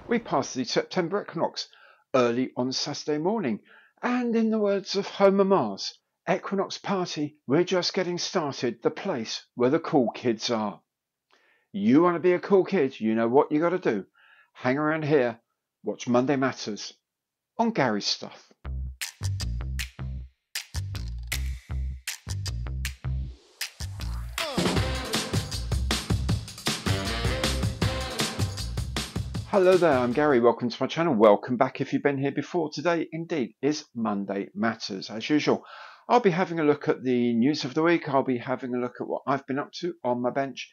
We passed the September equinox early on Saturday morning, and in the words of Homer Mars, Equinox party, we're just getting started, the place where the cool kids are. You want to be a cool kid, you know what you got to do. Hang around here, watch Monday Matters on Gary's Stuff. Hello there, I'm Gary. Welcome to my channel. Welcome back if you've been here before. Today, indeed, is Monday Matters. As usual, I'll be having a look at the news of the week. I'll be having a look at what I've been up to on my bench.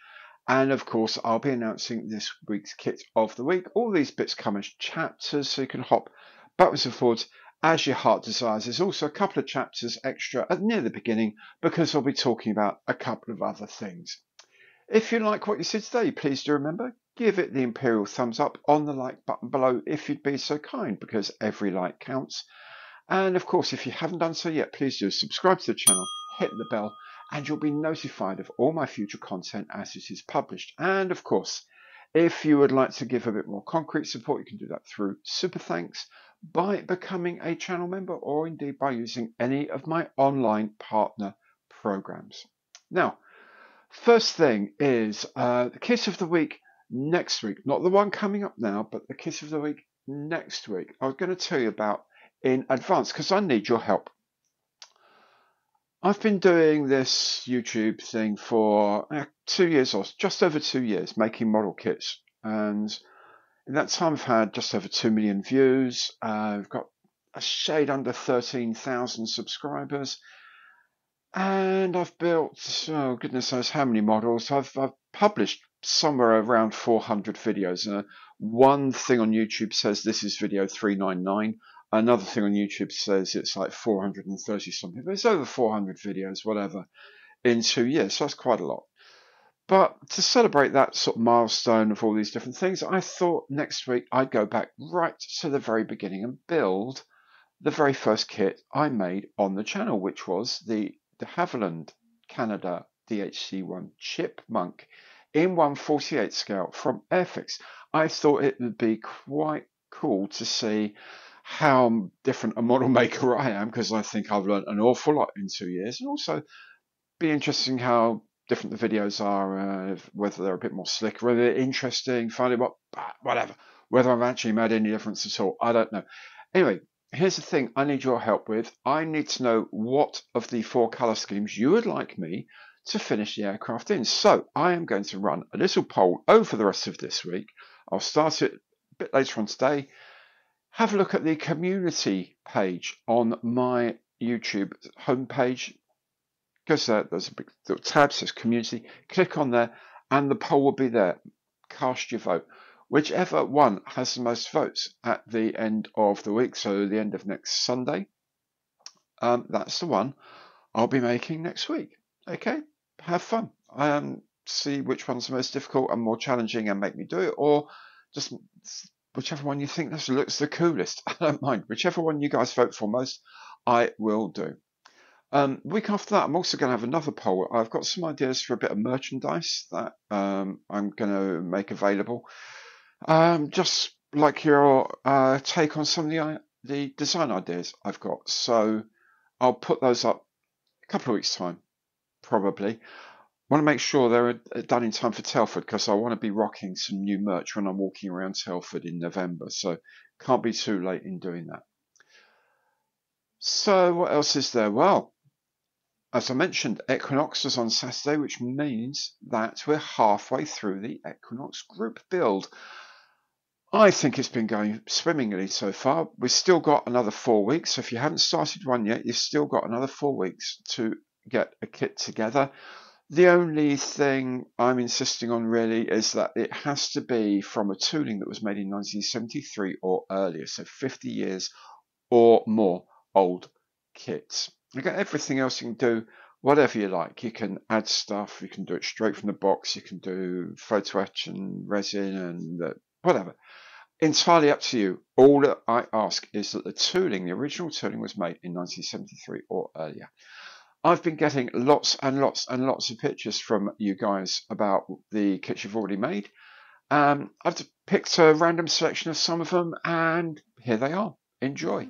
And of course, I'll be announcing this week's kit of the week. All these bits come as chapters, so you can hop backwards and forwards as your heart desires. There's also a couple of chapters extra at near the beginning because I'll be talking about a couple of other things. If you like what you see today, please do remember, give it the imperial thumbs up on the like button below if you'd be so kind, because every like counts. And of course, if you haven't done so yet, please do subscribe to the channel, hit the bell, and you'll be notified of all my future content as it is published. And of course, if you would like to give a bit more concrete support, you can do that through Super Thanks, by becoming a channel member, or indeed by using any of my online partner programs. Now, first thing is the kit of the week next week, not the one coming up now, but the kit of the week next week. I was going to tell you about in advance because I need your help. I've been doing this YouTube thing for 2 years, or just over 2 years, making model kits, and in that time I've had just over 2 million views. I've got a shade under 13,000 subscribers. And I've built, oh goodness knows how many models. I've published somewhere around 400 videos. One thing on YouTube says this is video 399. Another thing on YouTube says it's like 430 something. But it's over 400 videos, whatever, in 2 years. So that's quite a lot. But to celebrate that sort of milestone of all these different things, I thought next week I'd go back right to the very beginning and build the very first kit I made on the channel, which was the de Havilland Canada DHC1 Chipmunk in 1/48 scale from Airfix. I thought it would be quite cool to see how different a model maker I am, because I think I've learned an awful lot in 2 years, and also be interesting how different the videos are, whether they're a bit more slick, whether they're interesting, finally whatever, whether I've actually made any difference at all, I don't know. Anyway, here's the thing I need your help with. I need to know what of the 4 colour schemes you would like me to finish the aircraft in. So I am going to run a little poll over the rest of this week. I'll start it a bit later on today. Have a look at the community page on my YouTube homepage. Go to that, there's a big little tab that says community. Click on there and the poll will be there. Cast your vote. Whichever one has the most votes at the end of the week, so the end of next Sunday, that's the one I'll be making next week. Okay, have fun. See which one's the most difficult and more challenging and make me do it, or just whichever one you think looks the coolest. I don't mind. Whichever one you guys vote for most, I will do. Week after that, I'm also going to have another poll. I've got some ideas for a bit of merchandise that I'm going to make available. Just like your take on some of the design ideas I've got. So I'll put those up a couple of weeks' time, probably. Want to make sure they're done in time for Telford, because I want to be rocking some new merch when I'm walking around Telford in November. So can't be too late in doing that. So what else is there? Well, as I mentioned, Equinox was on Saturday, which means that we're halfway through the Equinox group build. I think it's been going swimmingly so far. We've still got another 4 weeks. So if you haven't started one yet, you've still got another 4 weeks to get a kit together. The only thing I'm insisting on really is that it has to be from a tooling that was made in 1973 or earlier. So 50 years or more old kits. You got everything else you can do, whatever you like. You can add stuff. You can do it straight from the box. You can do photo etch and resin and whatever. Entirely up to you. All that I ask is that the tooling, the original tooling, was made in 1973 or earlier. I've been getting lots and lots and lots of pictures from you guys about the kits you've already made. I've picked a random selection of some of them, and here they are. Enjoy.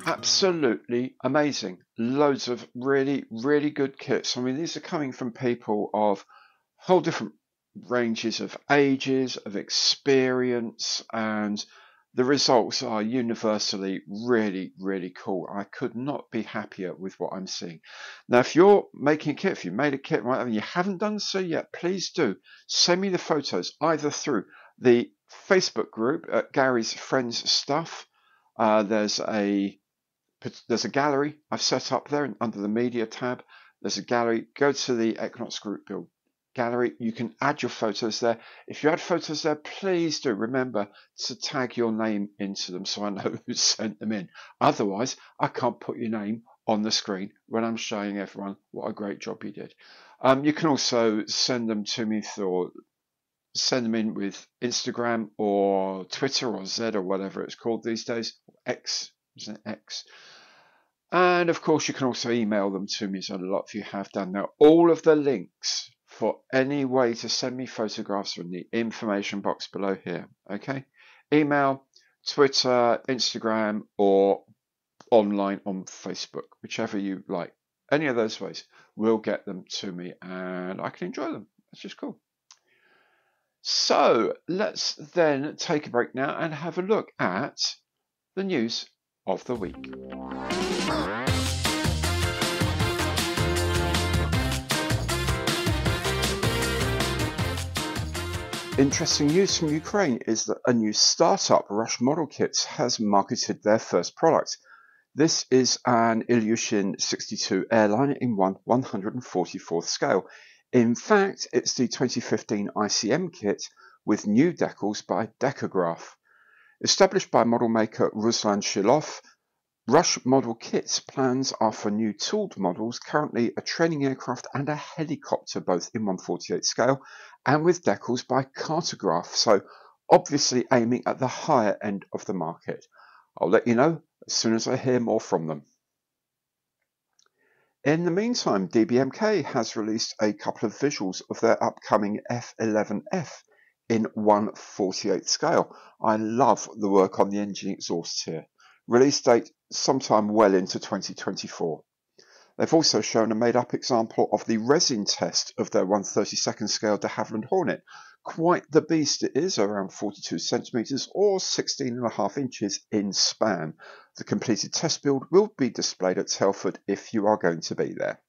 Absolutely amazing. Loads of really, really good kits. I mean, these are coming from people of whole different ranges of ages, of experience, and the results are universally really, really cool. I could not be happier with what I'm seeing. Now, if you're making a kit, if you made a kit right and you haven't done so yet, please do send me the photos either through the Facebook group at Gary's Friends Stuff. There's a gallery I've set up there under the media tab. There's a gallery. Go to the Equinox group build gallery. You can add your photos there. If you add photos there, please do remember to tag your name into them so I know who sent them in. Otherwise, I can't put your name on the screen when I'm showing everyone what a great job you did. You can also send them to me through, send them in with Instagram or Twitter or Z or whatever it's called these days. X, isn't it X? And of course, you can also email them to me, so a lot of you have done. Now, all of the links for any way to send me photographs are in the information box below here. Okay, email, Twitter, Instagram, or online on Facebook, whichever you like. Any of those ways will get them to me, and I can enjoy them. That's just cool. So let's then take a break now and have a look at the news of the week. Interesting news from Ukraine is that a new startup, Rush Model Kits, has marketed their first product. This is an Ilyushin 62 airliner in 1/144th scale. In fact, it's the 2015 ICM kit with new decals by Decograph. Established by model maker Ruslan Shilov, Rush Model Kits plans are for new tooled models, currently a training aircraft and a helicopter, both in 1/48 scale and with decals by Cartograph, so obviously aiming at the higher end of the market. I'll let you know as soon as I hear more from them. In the meantime, DBMK has released a couple of visuals of their upcoming F11F in 1/48 scale. I love the work on the engine exhausts here. Release date sometime well into 2024. They've also shown a made-up example of the resin test of their 1/32nd scale de Havilland Hornet. Quite the beast it is, around 42 centimeters or 16.5 inches in span. The completed test build will be displayed at Telford if you are going to be there.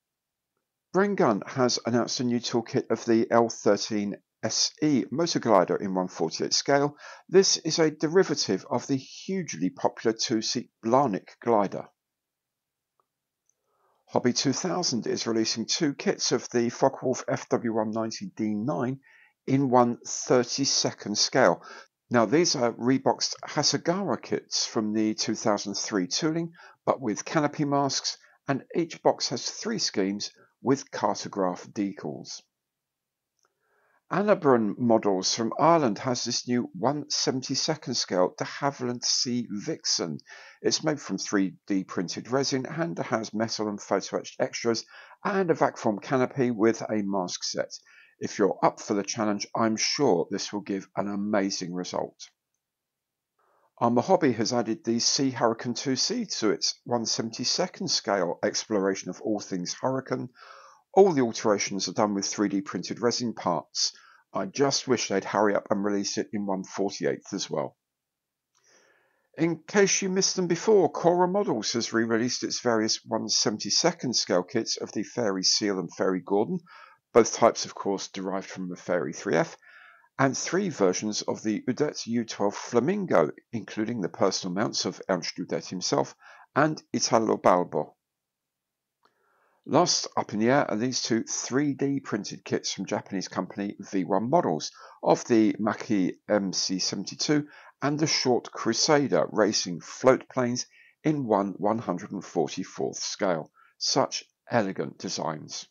BRENGUN has announced a new toolkit of the L13 SE motor glider in 1/48 scale. This is a derivative of the hugely popular two-seat Blarnick glider. Hobby 2000 is releasing two kits of the Focke-Wulf FW190D9 in 1/32nd scale. Now these are reboxed Hasegawa kits from the 2003 tooling, but with canopy masks, and each box has 3 schemes with Cartograph decals. ANBRUN Models from Ireland has this new 1/72nd scale de Havilland C Vixen. It's made from 3D printed resin and has metal and photo etched extras and a vac form canopy with a mask set. If you're up for the challenge, I'm sure this will give an amazing result. ARMA Hobby has added the Sea Hurricane 2C to its 1/72nd scale exploration of all things Hurricane. All the alterations are done with 3D printed resin parts. I just wish they'd hurry up and release it in 1/48 as well. In case you missed them before, KORA Models has re-released its various 1/72nd scale kits of the Fairy Seal and Fairy Gordon, both types of course derived from the Fairy 3F, and 3 versions of the Udet U12 Flamingo, including the personal mounts of Ernst Udet himself and Italo Balbo. Last up in the air are these two 3D printed kits from Japanese company V1 Models of the Maki MC72 and the Short Crusader racing float planes in 1/144th scale. Such elegant designs.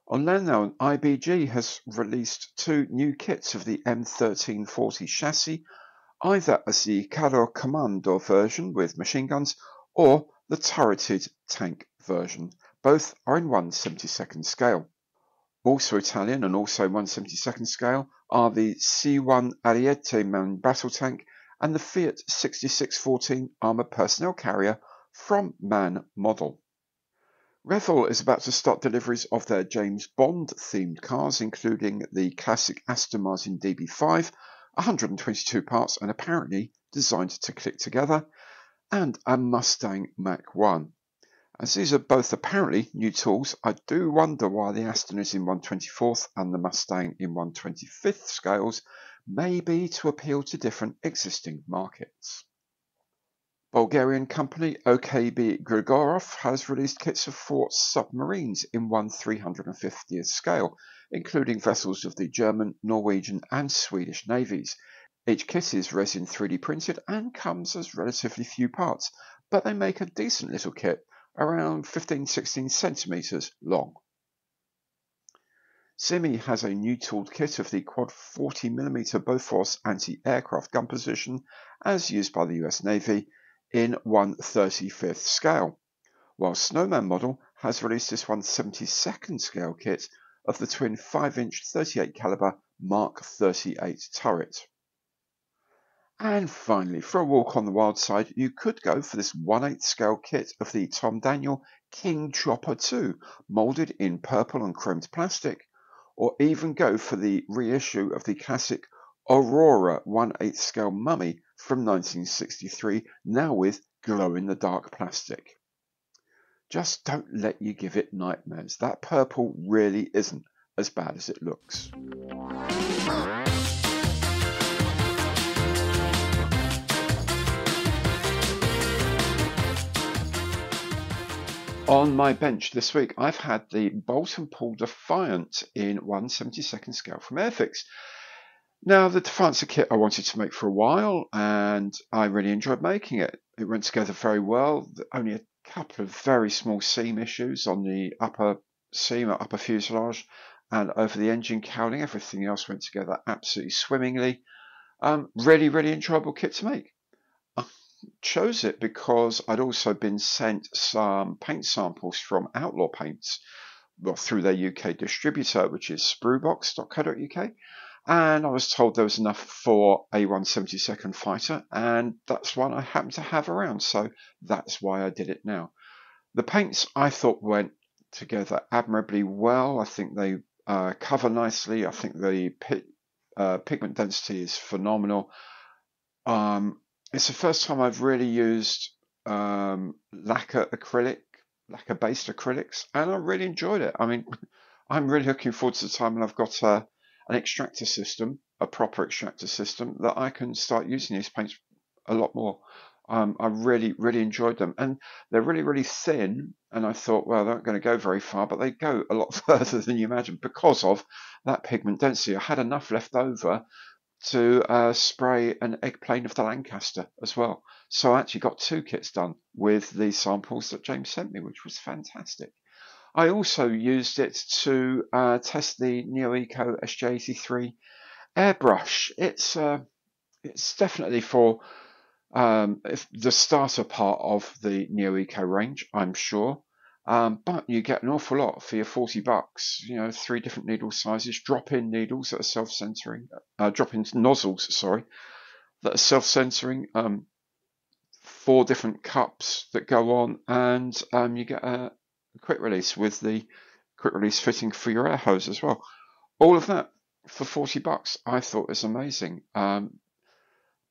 On land now, IBG has released 2 new kits of the M1340 chassis, either as the Caro Commando version with machine guns or the turreted tank version. Both are in 1/72nd scale. Also Italian and also 1/72nd scale are the C1 Ariete main battle tank and the Fiat 6614 armoured personnel carrier from MAN Model. REVELL is about to start deliveries of their James Bond themed cars, including the classic Aston Martin DB5, 122 parts and apparently designed to click together, and a Mustang Mach-1. As these are both apparently new tools, I do wonder why the Aston is in 1/24th and the Mustang in 1/25th scales, maybe to appeal to different existing markets. Bulgarian company OKB Grigorov has released kits of 4 submarines in 1/350th scale, including vessels of the German, Norwegian and Swedish navies. Each kit is resin 3D printed and comes as relatively few parts, but they make a decent little kit, around 15-16 centimeters long. ZIMI has a new tooled kit of the quad 40mm Bofors anti-aircraft gun position as used by the US Navy in 1/35th scale, while SNOWMAN Model has released this 1/72nd scale kit of the twin 5-inch 38 caliber Mark 38 turret. And finally, for a walk on the wild side, you could go for this 1/8 scale kit of the Tom Daniel King Chopper 2, moulded in purple and chromed plastic, or even go for the reissue of the classic Aurora 1/8 scale mummy from 1963, now with glow-in-the-dark plastic. Just don't let you give it nightmares. That purple really isn't as bad as it looks. On my bench this week, I've had the Bolt & Paul Defiant in 1/72nd scale from Airfix. Now, the Defiant's a kit I wanted to make for a while, and I really enjoyed making it. It went together very well. Only a couple of very small seam issues on the upper seam or upper fuselage and over the engine cowling. Everything else went together absolutely swimmingly. Really, really enjoyable kit to make. I chose it because I'd also been sent some paint samples from Outlaw Paints, well, through their UK distributor, which is spruebox.co.uk. And I was told there was enough for a 1/72nd fighter, and that's one I happen to have around, so that's why I did it now. The paints I thought went together admirably well. I think they cover nicely. I think the pigment density is phenomenal. It's the first time I've really used lacquer-based acrylics, and I really enjoyed it. I mean, I'm really looking forward to the time when I've got an extractor system, a proper extractor system, that I can start using these paints a lot more. I really, really enjoyed them, and they're really, really thin, and I thought, well, they're not going to go very far, but they go a lot further than you imagine because of that pigment density. I had enough left over to spray an egg plane of the Lancaster as well. So I actually got 2 kits done with the samples that James sent me, which was fantastic. I also used it to test the NeoEco SJ83 airbrush. It's definitely for the starter part of the NeoEco range, I'm sure. But you get an awful lot for your $40. 3 different needle sizes, drop-in needles that are self-centering, drop-in nozzles, sorry, that are self-centering. 4 different cups that go on, and you get a quick release with the quick release fitting for your air hose as well. All of that for $40 I thought was amazing.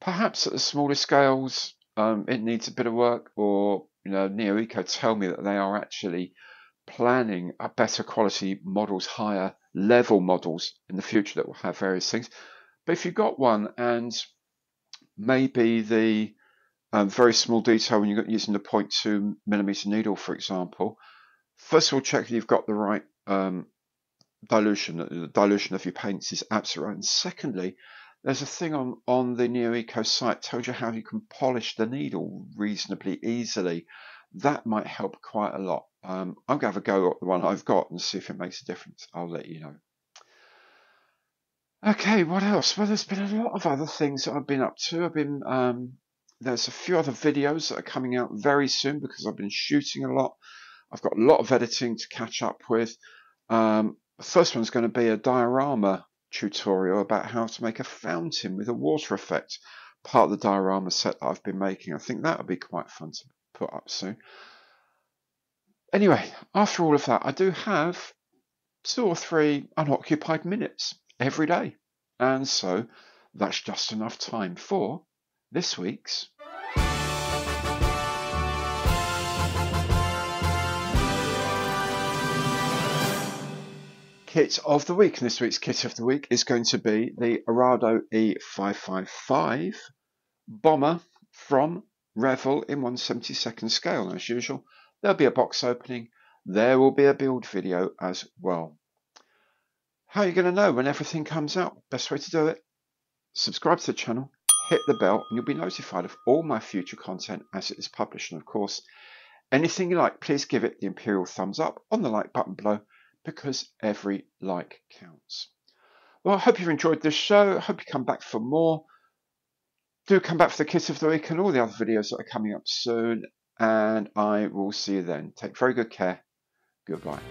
Perhaps at the smaller scales, it needs a bit of work, or Neo Eco tell me that they are actually planning a better quality models, higher level models in the future that will have various things. But if you've got one and maybe the very small detail when you're using the 0.2mm needle, for example, first of all, check that you've got the right dilution. The dilution of your paints is absolutely right. And secondly, there's a thing on the Neo Eco site tells you how you can polish the needle reasonably easily. That might help quite a lot. I'm going to have a go at the one I've got and see if it makes a difference. I'll let you know. Okay, what else? Well, there's been a lot of other things that I've been up to. There's a few other videos that are coming out very soon because I've been shooting a lot. I've got a lot of editing to catch up with. The first one's going to be a diorama tutorial about how to make a fountain with a water effect, part of the diorama set that I've been making. I think that would be quite fun to put up soon. Anyway, after all of that, I do have 2 or 3 unoccupied minutes every day, and so that's just enough time for this week's Kit of the Week. And this week's Kit of the Week is going to be the Arado E555 bomber from REVELL in 1/72 scale. And as usual, there'll be a box opening. There will be a build video as well. How are you going to know when everything comes out? Best way to do it, subscribe to the channel, hit the bell, and you'll be notified of all my future content as it is published. And of course, anything you like, please give it the imperial thumbs up on the like button below, because every like counts. Well, I hope you've enjoyed this show. I hope you come back for more. Do come back for the Kit of the Week and all the other videos that are coming up soon. And I will see you then. Take very good care. Goodbye.